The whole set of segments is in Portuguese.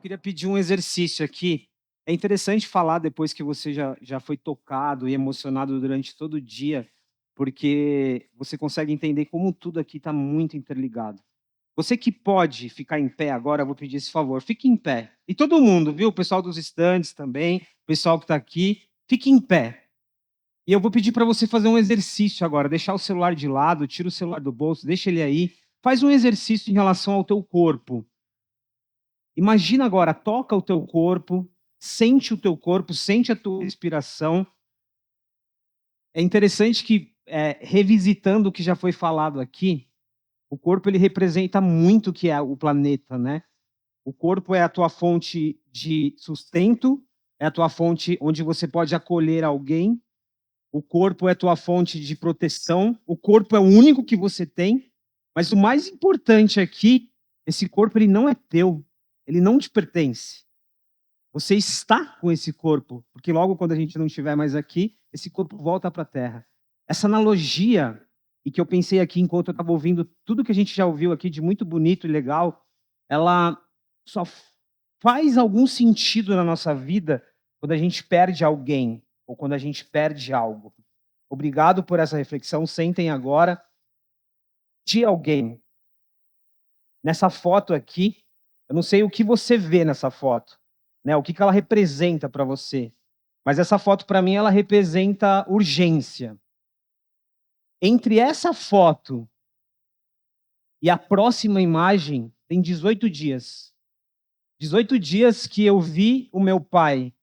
Queria pedir um exercício aqui. É interessante falar depois que você já foi tocado e emocionado durante todo o dia, porque você consegue entender como tudo aqui está muito interligado. Você que pode ficar em pé agora, eu vou pedir esse favor, fique em pé. E todo mundo, viu? O pessoal dos estandes também, o pessoal que está aqui, fique em pé. E eu vou pedir para você fazer um exercício agora, deixar o celular de lado, tira o celular do bolso, deixa ele aí. Faz um exercício em relação ao teu corpo. Imagina agora, toca o teu corpo, sente o teu corpo, sente a tua respiração. É interessante que, revisitando o que já foi falado aqui, o corpo ele representa muito o que é o planeta, né? O corpo é a tua fonte de sustento, é a tua fonte onde você pode acolher alguém, o corpo é a tua fonte de proteção, o corpo é o único que você tem, mas o mais importante aqui, esse corpo ele não é teu, ele não te pertence. Você está com esse corpo, porque logo quando a gente não estiver mais aqui, esse corpo volta para a Terra. Essa analogia, e que eu pensei aqui enquanto eu estava ouvindo tudo que a gente já ouviu aqui de muito bonito e legal, ela só faz algum sentido na nossa vida quando a gente perde alguém ou quando a gente perde algo. Obrigado por essa reflexão. Sentem agora de alguém. Nessa foto aqui, eu não sei o que você vê nessa foto, né? O que ela representa para você. Mas essa foto, para mim, ela representa urgência. Entre essa foto e a próxima imagem, tem 18 dias. 18 dias que eu vi o meu pai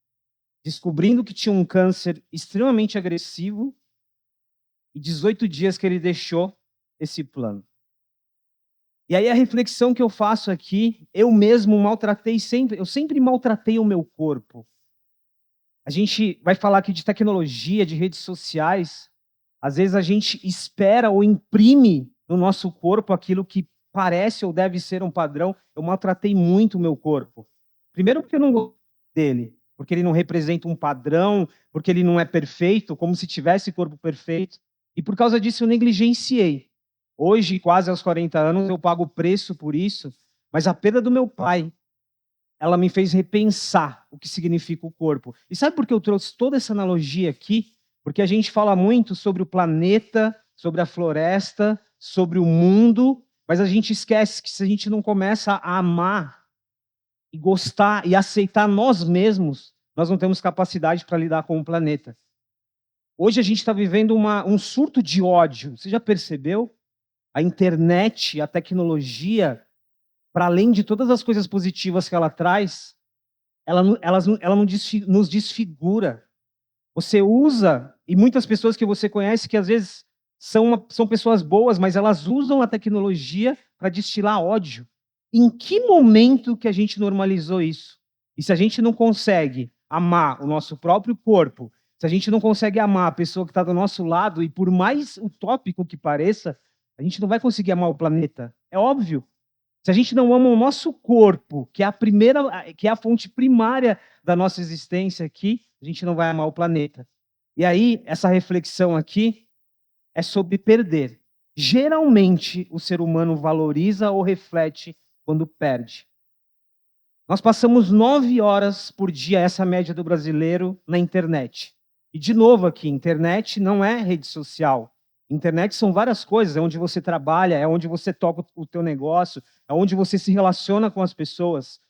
descobrindo que tinha um câncer extremamente agressivo e 18 dias que ele deixou esse plano. E aí a reflexão que eu faço aqui, eu mesmo maltratei sempre, eu sempre maltratei o meu corpo. A gente vai falar aqui de tecnologia, de redes sociais. Às vezes a gente espera ou imprime no nosso corpo aquilo que parece ou deve ser um padrão. Eu maltratei muito o meu corpo. Primeiro porque eu não gosto dele, porque ele não representa um padrão, porque ele não é perfeito, como se tivesse corpo perfeito. E por causa disso eu negligenciei. Hoje, quase aos 40 anos, eu pago o preço por isso, mas a perda do meu pai, ela me fez repensar o que significa o corpo. E sabe por que eu trouxe toda essa analogia aqui? Porque a gente fala muito sobre o planeta, sobre a floresta, sobre o mundo, mas a gente esquece que se a gente não começa a amar e gostar e aceitar nós mesmos, nós não temos capacidade para lidar com o planeta. Hoje a gente está vivendo um surto de ódio. Você já percebeu? A internet, a tecnologia, para além de todas as coisas positivas que ela traz, ela não nos desfigura. Você usa, e muitas pessoas que você conhece que às vezes são pessoas boas, mas elas usam a tecnologia para destilar ódio. Em que momento que a gente normalizou isso? E se a gente não consegue amar o nosso próprio corpo, se a gente não consegue amar a pessoa que está do nosso lado, e por mais utópico que pareça, a gente não vai conseguir amar o planeta. É óbvio. Se a gente não ama o nosso corpo, que é que é a fonte primária da nossa existência aqui, a gente não vai amar o planeta. E aí, essa reflexão aqui é sobre perder. Geralmente, o ser humano valoriza ou reflete quando perde. Nós passamos 9 horas por dia, essa média do brasileiro, na internet. E, de novo aqui, internet não é rede social. Internet são várias coisas, é onde você trabalha, é onde você toca o teu negócio, é onde você se relaciona com as pessoas.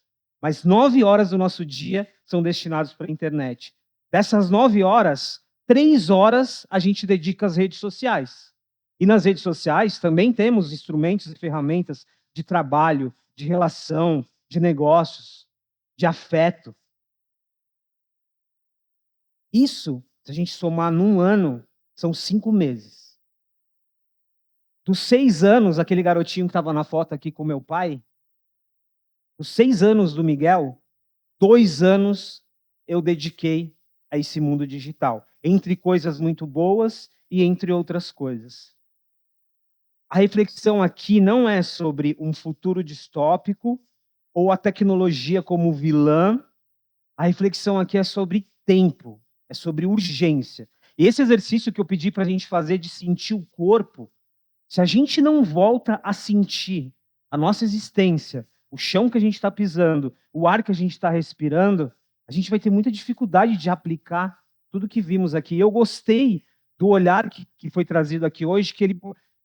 Mas 9 horas do nosso dia são destinadas para a internet. Dessas 9 horas, 3 horas a gente dedica às redes sociais. E nas redes sociais também temos instrumentos e ferramentas de trabalho, de relação, de negócios, de afeto. Isso, se a gente somar num ano, são 5 meses. Dos 6 anos, aquele garotinho que estava na foto aqui com meu pai, os 6 anos do Miguel, 2 anos eu dediquei a esse mundo digital, entre coisas muito boas e entre outras coisas. A reflexão aqui não é sobre um futuro distópico ou a tecnologia como vilã. A reflexão aqui é sobre tempo, é sobre urgência. E esse exercício que eu pedi para a gente fazer de sentir o corpo, se a gente não volta a sentir a nossa existência, o chão que a gente está pisando, o ar que a gente está respirando, a gente vai ter muita dificuldade de aplicar tudo que vimos aqui. Eu gostei do olhar que foi trazido aqui hoje, que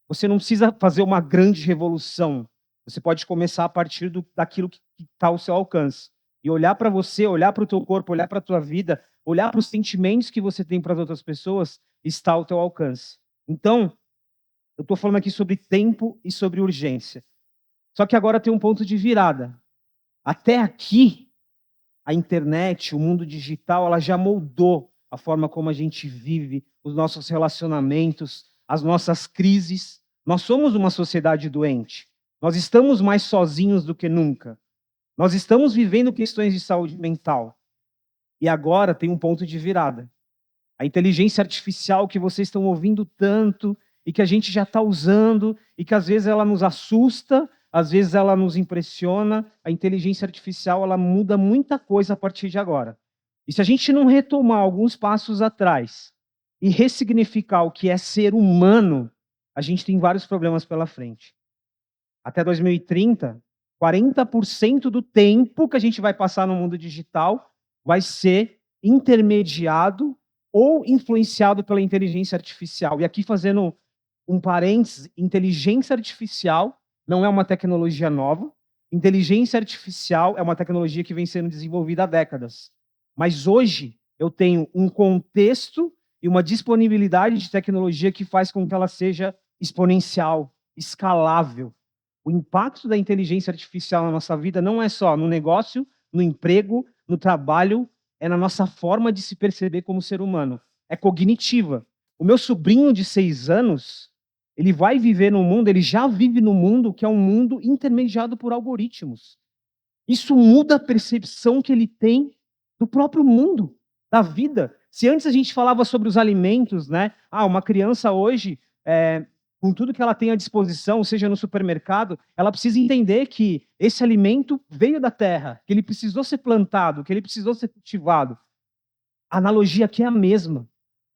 você não precisa fazer uma grande revolução. Você pode começar a partir daquilo que está ao seu alcance. E olhar para você, olhar para o teu corpo, olhar para a tua vida, olhar para os sentimentos que você tem para as outras pessoas, está ao teu alcance. Então, eu estou falando aqui sobre tempo e sobre urgência. Só que agora tem um ponto de virada. Até aqui, a internet, o mundo digital, ela já moldou a forma como a gente vive, os nossos relacionamentos, as nossas crises. Nós somos uma sociedade doente. Nós estamos mais sozinhos do que nunca. Nós estamos vivendo questões de saúde mental. E agora tem um ponto de virada. A inteligência artificial que vocês estão ouvindo tanto e que a gente já está usando e que às vezes ela nos assusta, às vezes ela nos impressiona. A inteligência artificial ela muda muita coisa a partir de agora. E se a gente não retomar alguns passos atrás e ressignificar o que é ser humano, a gente tem vários problemas pela frente. Até 2030, 40% do tempo que a gente vai passar no mundo digital vai ser intermediado ou influenciado pela inteligência artificial. E aqui fazendo um parênteses, inteligência artificial não é uma tecnologia nova. Inteligência artificial é uma tecnologia que vem sendo desenvolvida há décadas. Mas hoje eu tenho um contexto e uma disponibilidade de tecnologia que faz com que ela seja exponencial, escalável. O impacto da inteligência artificial na nossa vida não é só no negócio, no emprego, no trabalho, é na nossa forma de se perceber como ser humano. É cognitiva. O meu sobrinho de 6 anos, ele vai viver num mundo, ele já vive num mundo que é um mundo intermediado por algoritmos. Isso muda a percepção que ele tem do próprio mundo, da vida. Se antes a gente falava sobre os alimentos, né? Uma criança hoje, com tudo que ela tem à disposição, seja no supermercado, ela precisa entender que esse alimento veio da terra, que ele precisou ser plantado, que ele precisou ser cultivado. A analogia aqui é a mesma.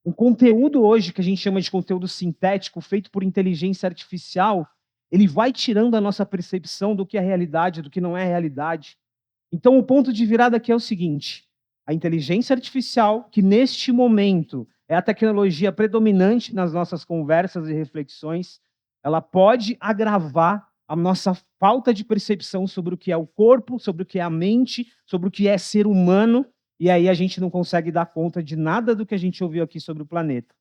O conteúdo hoje, que a gente chama de conteúdo sintético, feito por inteligência artificial, ele vai tirando a nossa percepção do que é realidade, do que não é realidade. Então, o ponto de virada aqui é o seguinte: a inteligência artificial, que neste momento é a tecnologia predominante nas nossas conversas e reflexões, ela pode agravar a nossa falta de percepção sobre o que é o corpo, sobre o que é a mente, sobre o que é ser humano, e aí a gente não consegue dar conta de nada do que a gente ouviu aqui sobre o planeta.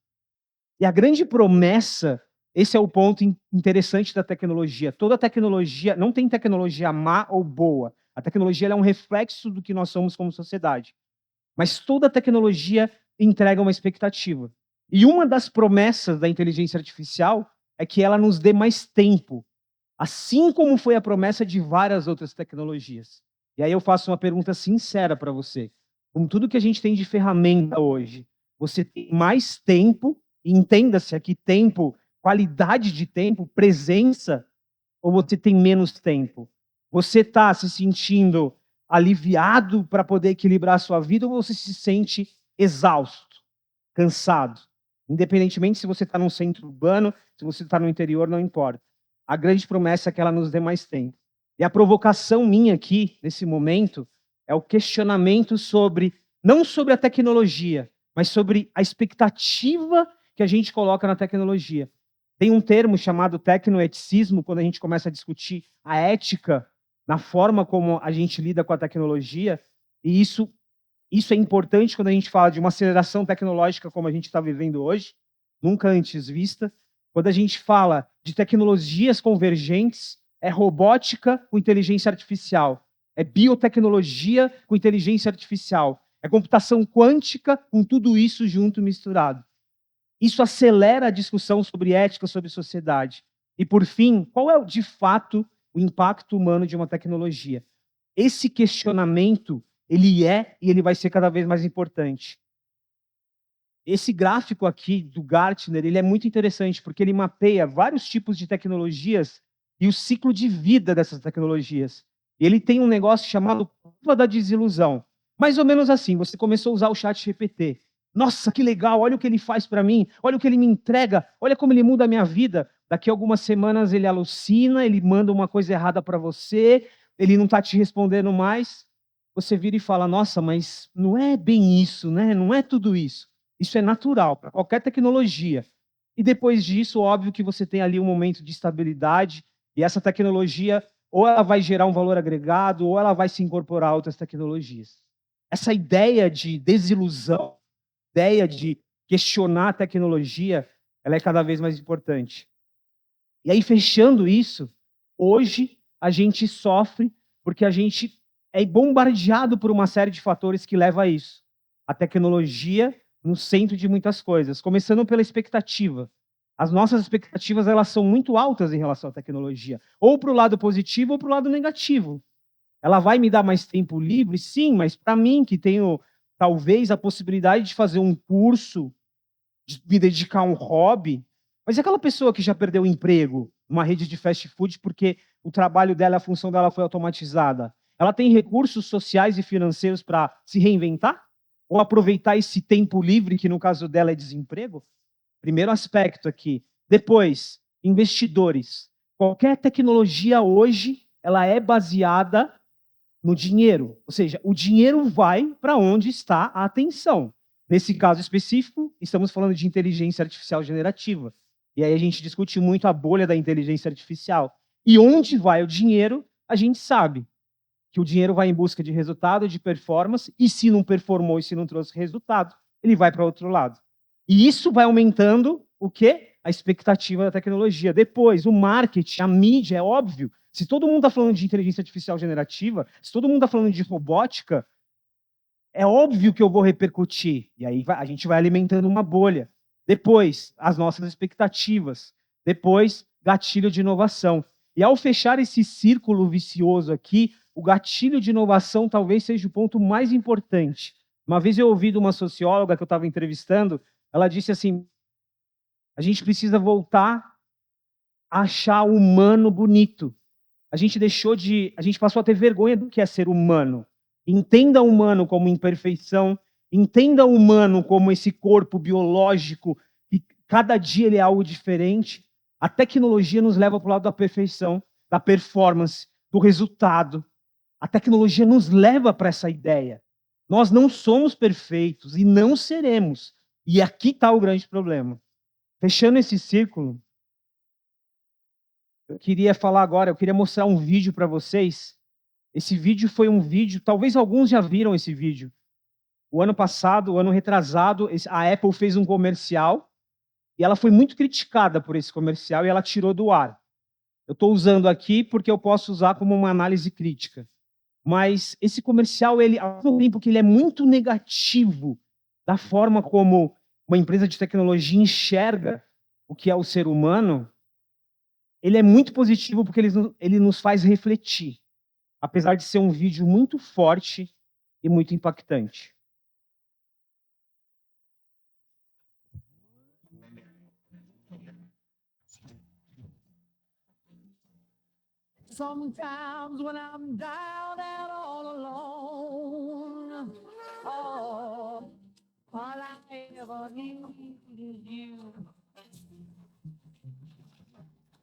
E a grande promessa, esse é o ponto interessante da tecnologia. Toda tecnologia, não tem tecnologia má ou boa. A tecnologia é um reflexo do que nós somos como sociedade. Mas toda tecnologia entrega uma expectativa. E uma das promessas da inteligência artificial é que ela nos dê mais tempo, assim como foi a promessa de várias outras tecnologias. E aí eu faço uma pergunta sincera para você. Com tudo que a gente tem de ferramenta hoje, você tem mais tempo, e entenda-se aqui tempo, qualidade de tempo, presença, ou você tem menos tempo? Você está se sentindo aliviado para poder equilibrar a sua vida ou você se sente exausto, cansado? Independentemente se você está num centro urbano, se você está no interior, não importa. A grande promessa é que ela nos dê mais tempo. E a provocação minha aqui, nesse momento, é o questionamento sobre, não sobre a tecnologia, mas sobre a expectativa que a gente coloca na tecnologia. Tem um termo chamado tecnoeticismo, quando a gente começa a discutir a ética na forma como a gente lida com a tecnologia, e isso é importante quando a gente fala de uma aceleração tecnológica como a gente está vivendo hoje, nunca antes vista. Quando a gente fala de tecnologias convergentes, é robótica com inteligência artificial, é biotecnologia com inteligência artificial, é computação quântica com tudo isso junto misturado. Isso acelera a discussão sobre ética, sobre sociedade. E, por fim, qual é, de fato, o impacto humano de uma tecnologia? Esse questionamento, ele é e ele vai ser cada vez mais importante. Esse gráfico aqui do Gartner, ele é muito interessante, porque ele mapeia vários tipos de tecnologias e o ciclo de vida dessas tecnologias. Ele tem um negócio chamado curva da desilusão. Mais ou menos assim, você começou a usar o chat GPT. Nossa, que legal, olha o que ele faz para mim, olha o que ele me entrega, olha como ele muda a minha vida. Daqui a algumas semanas ele alucina, ele manda uma coisa errada para você, ele não está te respondendo mais, você vira e fala: "Nossa, mas não é bem isso, né, não é tudo isso". Isso é natural para qualquer tecnologia. E depois disso, óbvio que você tem ali um momento de estabilidade, e essa tecnologia ou ela vai gerar um valor agregado, ou ela vai se incorporar a outras tecnologias. Essa ideia de desilusão, ideia de questionar a tecnologia, ela é cada vez mais importante. E aí, fechando isso, hoje a gente sofre porque a gente é bombardeado por uma série de fatores que leva a isso. A tecnologia no centro de muitas coisas, começando pela expectativa. As nossas expectativas, elas são muito altas em relação à tecnologia, ou para o lado positivo ou para o lado negativo. Ela vai me dar mais tempo livre? Sim, mas para mim, que tenho talvez a possibilidade de fazer um curso, de me dedicar a um hobby, mas e aquela pessoa que já perdeu o emprego numa rede de fast food porque o trabalho dela, a função dela foi automatizada? Ela tem recursos sociais e financeiros para se reinventar? Ou aproveitar esse tempo livre, que no caso dela é desemprego? Primeiro aspecto aqui. Depois, investidores. Qualquer tecnologia hoje, ela é baseada no dinheiro. Ou seja, o dinheiro vai para onde está a atenção. Nesse caso específico, estamos falando de inteligência artificial generativa. E aí a gente discute muito a bolha da inteligência artificial. E onde vai o dinheiro, a gente sabe que o dinheiro vai em busca de resultado, de performance, e se não performou e se não trouxe resultado, ele vai para outro lado. E isso vai aumentando o quê? A expectativa da tecnologia. Depois, o marketing, a mídia, é óbvio. Se todo mundo está falando de inteligência artificial generativa, se todo mundo está falando de robótica, é óbvio que eu vou repercutir. E aí a gente vai alimentando uma bolha. Depois, as nossas expectativas. Depois, gatilho de inovação. E ao fechar esse círculo vicioso aqui, o gatilho de inovação talvez seja o ponto mais importante. Uma vez eu ouvi de uma socióloga que eu estava entrevistando, ela disse assim: a gente precisa voltar a achar o humano bonito. A gente passou a ter vergonha do que é ser humano. Entenda o humano como imperfeição, entenda o humano como esse corpo biológico, e cada dia ele é algo diferente. A tecnologia nos leva para o lado da perfeição, da performance, do resultado. A tecnologia nos leva para essa ideia. Nós não somos perfeitos e não seremos. E aqui está o grande problema. Fechando esse círculo, eu queria falar agora, eu queria mostrar um vídeo para vocês. Esse vídeo foi um vídeo, talvez alguns já viram esse vídeo. O ano passado, o ano retrasado, a Apple fez um comercial e ela foi muito criticada por esse comercial e ela tirou do ar. Eu estou usando aqui porque eu posso usar como uma análise crítica. Mas esse comercial, ele, ao mesmo tempo que ele é muito negativo da forma como uma empresa de tecnologia enxerga o que é o ser humano, ele é muito positivo porque ele nos faz refletir, apesar de ser um vídeo muito forte e muito impactante. Sometimes when I'm down and all alone, oh, all I ever need is you.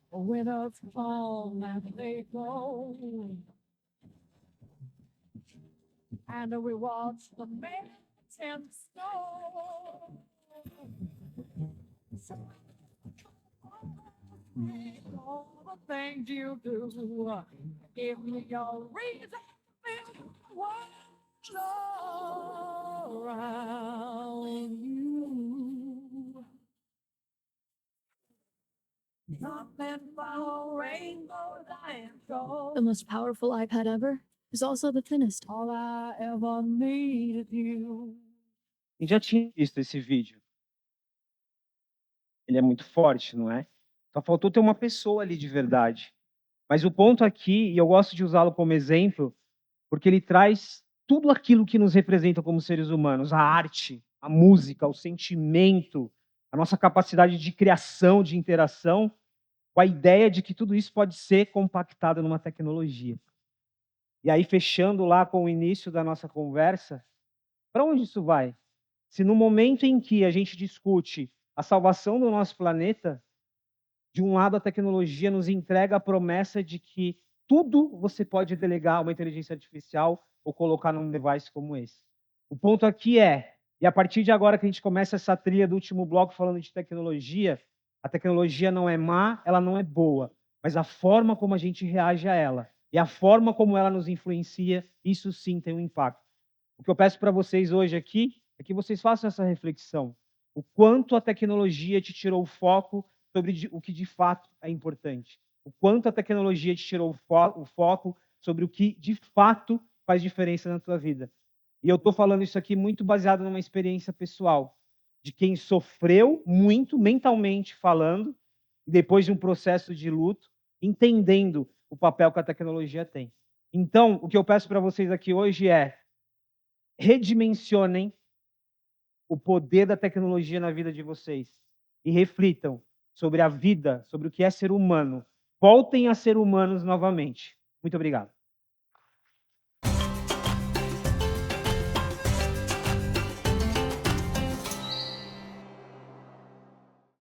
When a fall and they go, and we watch the mountains snow. So all the things you do, give me your reason to what's around you. Nothing but rainbows and gold. The most powerful iPad ever is also the thinnest. All I ever needed you. A gente já tinha visto esse vídeo. Ele é muito forte, não é? Só faltou ter uma pessoa ali de verdade. Mas o ponto aqui, e eu gosto de usá-lo como exemplo, porque ele traz tudo aquilo que nos representa como seres humanos: a arte, a música, o sentimento, a nossa capacidade de criação, de interação, com a ideia de que tudo isso pode ser compactado numa tecnologia. E aí, fechando lá com o início da nossa conversa, para onde isso vai? Se no momento em que a gente discute a salvação do nosso planeta, de um lado a tecnologia nos entrega a promessa de que tudo você pode delegar a uma inteligência artificial ou colocar num device como esse. O ponto aqui é, e a partir de agora que a gente começa essa trilha do último bloco falando de tecnologia, a tecnologia não é má, ela não é boa, mas a forma como a gente reage a ela e a forma como ela nos influencia, isso sim tem um impacto. O que eu peço para vocês hoje aqui é que vocês façam essa reflexão. O quanto a tecnologia te tirou o foco sobre o que de fato é importante. O quanto a tecnologia te tirou o foco sobre o que de fato faz diferença na tua vida. E eu estou falando isso aqui muito baseado numa experiência pessoal, de quem sofreu muito mentalmente falando, e depois de um processo de luto, entendendo o papel que a tecnologia tem. Então, o que eu peço para vocês aqui hoje é redimensionem o poder da tecnologia na vida de vocês e reflitam sobre a vida, sobre o que é ser humano. Voltem a ser humanos novamente. Muito obrigado.